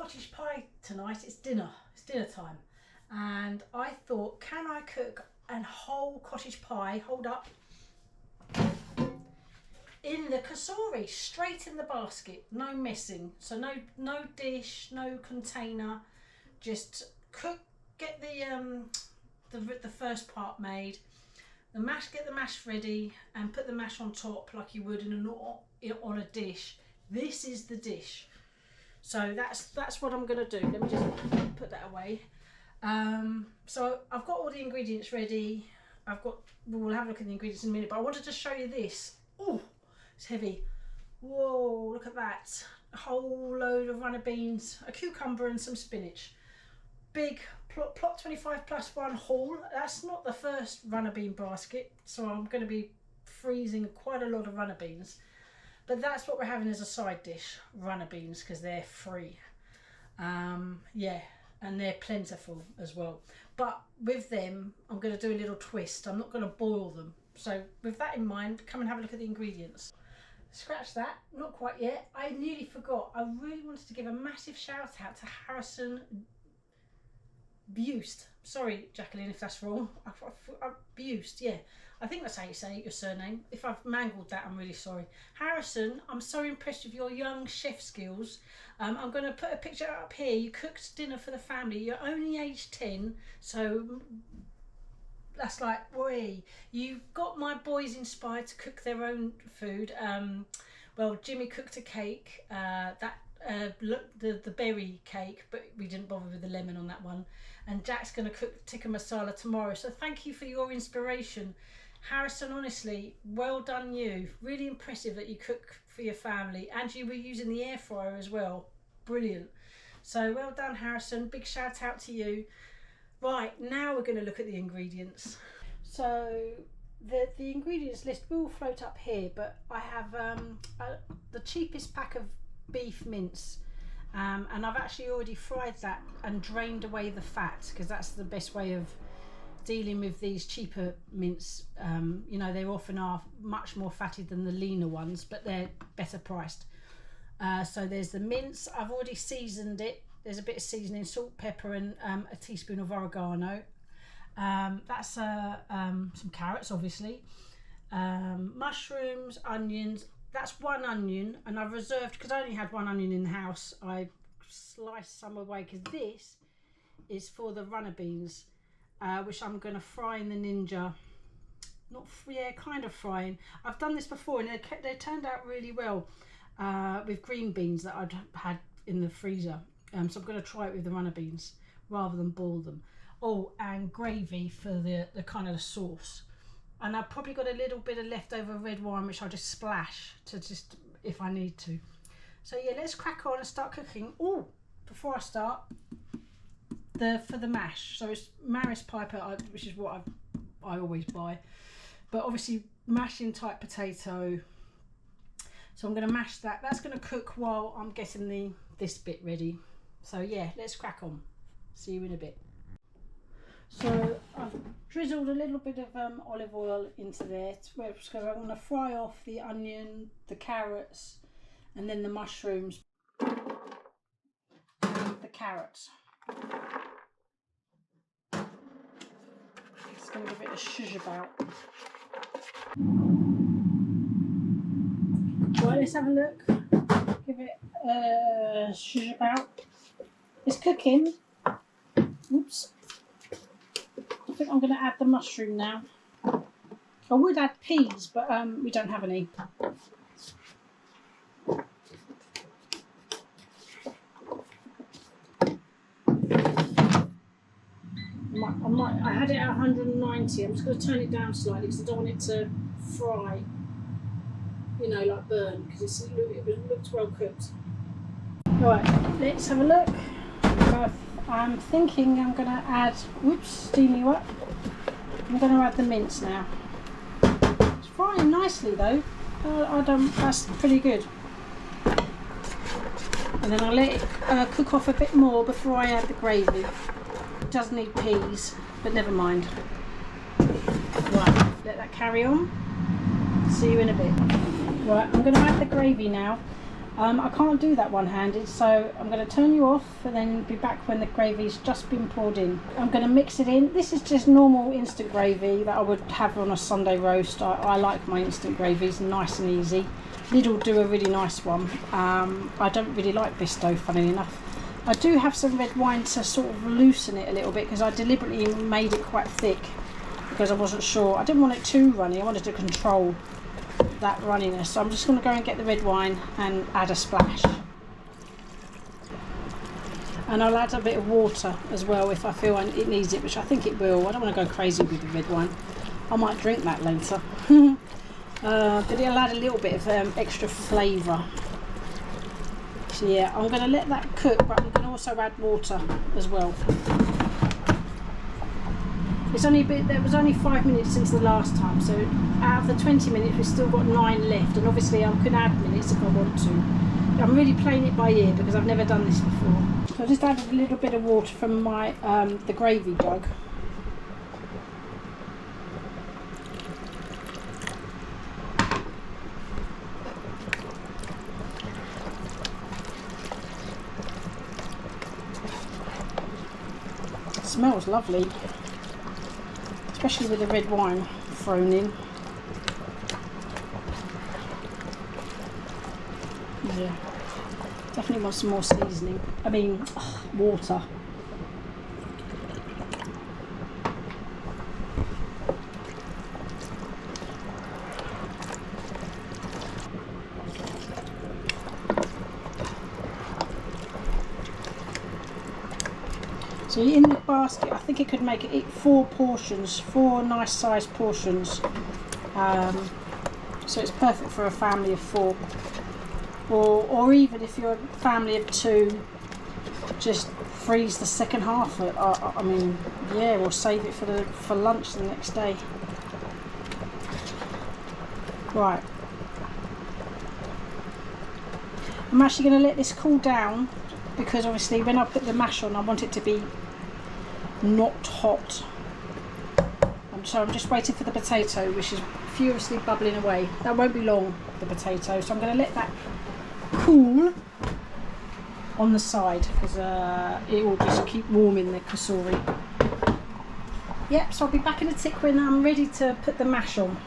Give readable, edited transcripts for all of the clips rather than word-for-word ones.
cottage pie tonight. It's dinner time, and I thought, can I cook a whole cottage pie, hold up, in the Cosori, straight in the basket, no messing. So no dish, no container, just cook, get the first part made, the mash, get the mash ready, and put the mash on top like you would on a dish. This is the dish. So that's what I'm gonna do. Let me just put that away. So I've got all the ingredients ready. We'll have a look at the ingredients in a minute, but I wanted to show you this. Oh, it's heavy. Whoa, look at that. A whole load of runner beans, a cucumber and some spinach. Big plot 25 plus 1 haul. That's not the first runner bean basket, so I'm going to be freezing quite a lot of runner beans. But that's what we're having as a side dish, runner beans, because they're free. Yeah, and they're plentiful as well. But with them, I'm going to do a little twist. I'm not going to boil them. So with that in mind, come and have a look at the ingredients. Scratch that, not quite yet. I nearly forgot. I really wanted to give a massive shout out to Harrison Bust. Sorry, Jacqueline, if that's wrong. Bust, yeah. I think that's how you say your surname. If I've mangled that, I'm really sorry. Harrison, I'm so impressed with your young chef skills. I'm going to put a picture up here. You cooked dinner for the family. You're only aged 10, so that's like, boy, you got my boys inspired to cook their own food. Well, Jimmy cooked a cake, the berry cake, but we didn't bother with the lemon on that one. And Jack's going to cook tikka masala tomorrow. So thank you for your inspiration. Harrison, honestly, well done you. Really impressive that you cook for your family. And you were using the air fryer as well. Brilliant. So well done, Harrison. Big shout out to you. Right, now we're going to look at the ingredients. So the ingredients list will float up here, but I have the cheapest pack of beef mince. And I've actually already fried that and drained away the fat, because that's the best way of dealing with these cheaper mince. You know, they often are much more fatty than the leaner ones, but they're better priced. So there's the mince. I've already seasoned it. There's a bit of seasoning, salt, pepper, and a teaspoon of oregano. That's some carrots, obviously. Mushrooms, onions. That's 1 onion, and I've reserved, because I only had 1 onion in the house, I sliced some away, because this is for the runner beans, which I'm going to fry in the Ninja. Kind of frying. I've done this before, and they turned out really well with green beans that I'd had in the freezer. So I'm going to try it with the runner beans rather than boil them. Oh, and gravy for the kind of the sauce. And I've probably got a little bit of leftover red wine, which I'll just splash to just if I need to. So yeah, let's crack on and start cooking. Oh, before I start, for the mash. So it's Maris Piper, which is what I always buy. But obviously mashing type potato. So I'm going to mash that. That's going to cook while I'm getting this bit ready. So yeah, let's crack on. See you in a bit. So I've drizzled a little bit of olive oil into there, because I'm going to fry off the onion, the carrots, and then the mushrooms, and the carrots. Just going to give it a shush about. Right, let's have a look. Give it a shush about. It's cooking. Oops. I think I'm going to add the mushroom now. I would add peas, but we don't have any. I had it at 190. I'm just going to turn it down slightly because I don't want it to fry, you know, like burn, because it looks well cooked. Right, let's have a look. I'm thinking I'm going to add, whoops, steam you up. I'm going to add the mince now. It's frying nicely though. That's pretty good. And then I'll let it cook off a bit more before I add the gravy. It does need peas, but never mind. Right, let that carry on. See you in a bit. Right, I'm going to add the gravy now. I can't do that one-handed, so I'm going to turn you off and then be back when the gravy's just been poured in. I'm going to mix it in. This is just normal instant gravy that I would have on a Sunday roast. I like my instant gravies, nice and easy. Lidl do a really nice one. I don't really like this though, funny enough. I do have some red wine to sort of loosen it a little bit because I deliberately made it quite thick because I wasn't sure. I didn't want it too runny, I wanted to control that runniness. So I'm just going to go and get the red wine and add a splash. And I'll add a bit of water as well if I feel it needs it, which I think it will. I don't want to go crazy with the red wine. I might drink that later. But it'll add a little bit of extra flavour. So yeah, I'm going to let that cook, but I'm going to also add water as well. There was only 5 minutes since the last time, so out of the 20 minutes we've still got 9 left, and obviously I can add minutes if I want to. I'm really playing it by ear because I've never done this before. So I just added a little bit of water from my the gravy jug. It smells lovely, especially with the red wine thrown in. Yeah, definitely want some more seasoning. Water. So in the basket, I think it could make it 4 portions, 4 nice sized portions. So it's perfect for a family of 4. Or even if you're a family of 2, just freeze the second half. Yeah, or save it for lunch the next day. Right. I'm actually going to let this cool down because obviously when I put the mash on, I want it to be not hot. So I'm just waiting for the potato, which is furiously bubbling away. That won't be long, the potato, so I'm going to let that cool on the side because it will just keep warming the Cosori. Yep, so I'll be back in a tick when I'm ready to put the mash on.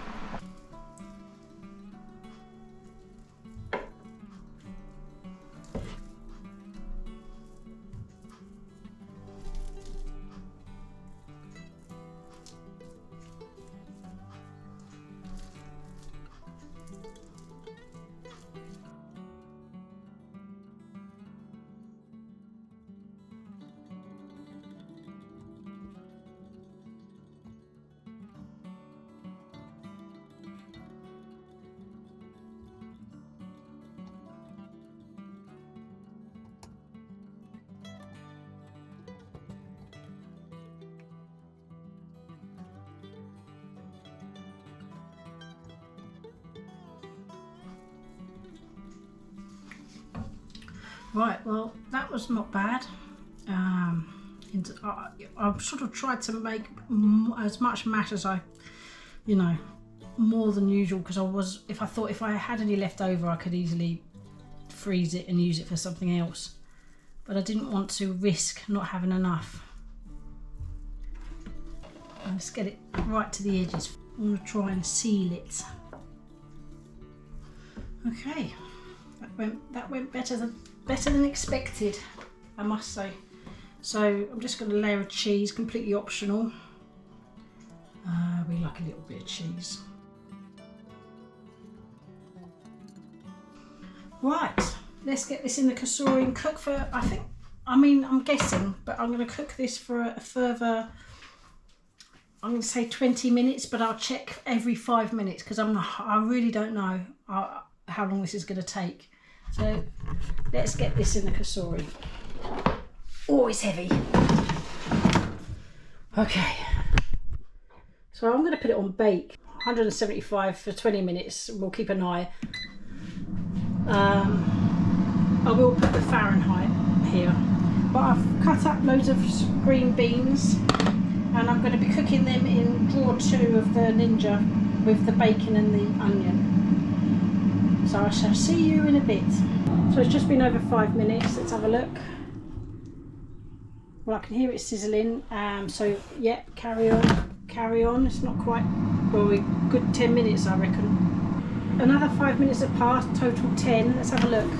Right, well that was not bad. I've sort of tried to make as much mash as more than usual because if I had any left over I could easily freeze it and use it for something else, but I didn't want to risk not having enough. Let's get it right to the edges. I'm going to try and seal it. Okay, that went better than expected, I must say. So I'm just going to layer a cheese, completely optional. We like a little bit of cheese. Right, let's get this in the Cosori and cook for, I'm guessing, but I'm going to cook this for a further, I'm going to say 20 minutes, but I'll check every 5 minutes because I really don't know how long this is going to take. So let's get this in the Cosori. Oh, it's heavy. Okay. So I'm going to put it on bake, 175 for 20 minutes. We'll keep an eye. I will put the Fahrenheit here. But I've cut up loads of green beans and I'm going to be cooking them in drawer 2 of the Ninja with the bacon and the onion. So I shall see you in a bit. So it's just been over 5 minutes. Let's have a look. Well, I can hear it sizzling. So yeah, carry on. It's not quite, well, a good 10 minutes I reckon. Another 5 minutes have passed, total 10. Let's have a look.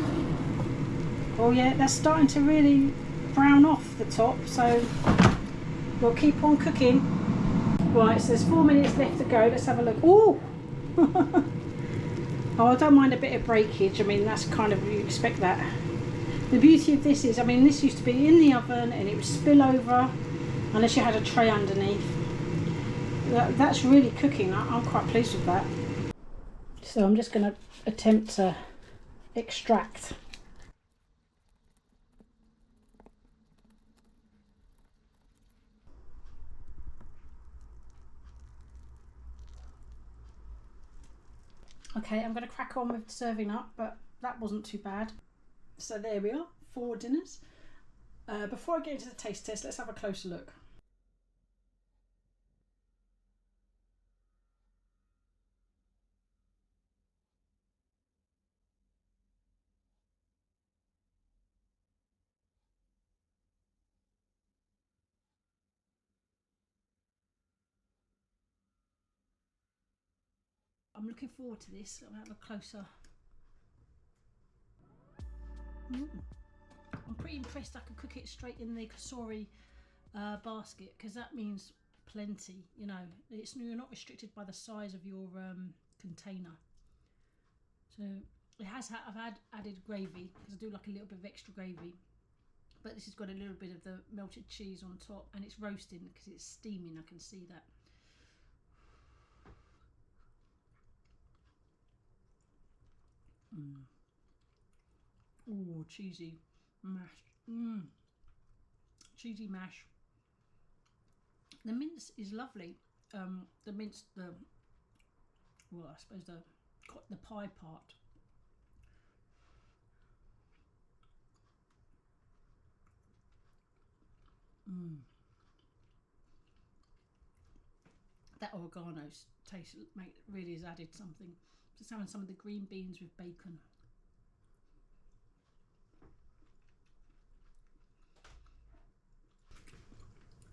Oh yeah, that's starting to really brown off the top, so we'll keep on cooking. Right, so there's 4 minutes left to go. Let's have a look. Ooh! Oh, I don't mind a bit of breakage. I mean, that's kind of, you expect that. The beauty of this is, I mean, this used to be in the oven and it would spill over unless you had a tray underneath. That's really cooking. I'm quite pleased with that. So I'm just going to attempt to extract. Okay, I'm going to crack on with serving up, but that wasn't too bad. So there we are, 4 dinners. Before I get into the taste test, let's have a closer look. I'm looking forward to this. I'll have a closer. I'm pretty impressed I could cook it straight in the Cosori basket, because that means plenty. You know, you're not restricted by the size of your container. So it has. I've added gravy because I do like a little bit of extra gravy. But this has got a little bit of the melted cheese on top, and it's roasting because it's steaming. I can see that. Oh, cheesy mash. Cheesy mash. The mince is lovely. The mince, well, I suppose the pie part. That oregano taste really has added something. Just having some of the green beans with bacon.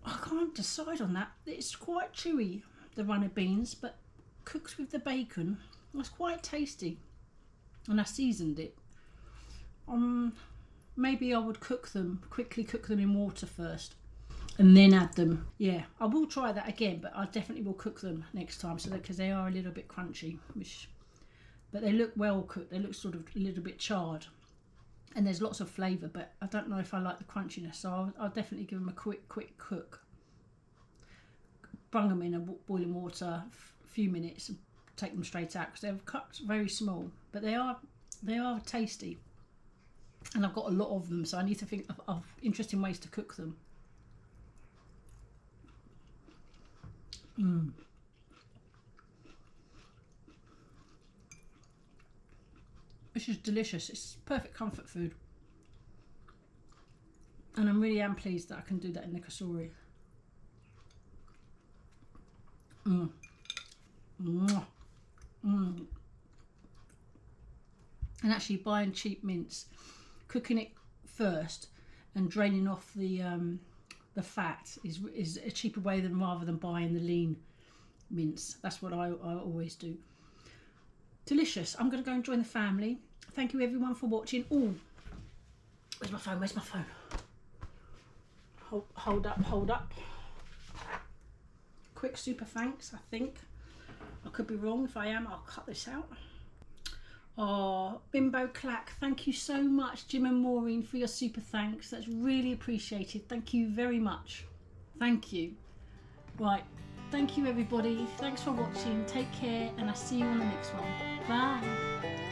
I can't decide on that. It's quite chewy, the runner beans, but cooked with the bacon, that's quite tasty. And I seasoned it. Maybe I would quickly cook them in water first and then add them. Yeah, I will try that again, but I definitely will cook them next time, so because they are a little bit crunchy, but they look well cooked. They look sort of a little bit charred, and there's lots of flavour, but I don't know if I like the crunchiness, so I'll definitely give them a quick cook. Bung them in a boiling water, a few minutes, and take them straight out because they're cut very small, but they are tasty, and I've got a lot of them, so I need to think of interesting ways to cook them. This is delicious. It's perfect comfort food, and I really am pleased that I can do that in the Cosori. And actually buying cheap mince, cooking it first and draining off the fat is a cheaper way rather than buying the lean mince. That's what I always do. Delicious. I'm going to go and join the family. Thank you everyone for watching. Oh, where's my phone? Where's my phone? Hold up. Quick super thanks, I think. I could be wrong. If I am, I'll cut this out. Oh, Bimbo Clack, thank you so much, Jim and Maureen, for your super thanks. That's really appreciated. Thank you very much. Thank you. Right, thank you everybody. Thanks for watching. Take care, and I'll see you on the next one. Bye.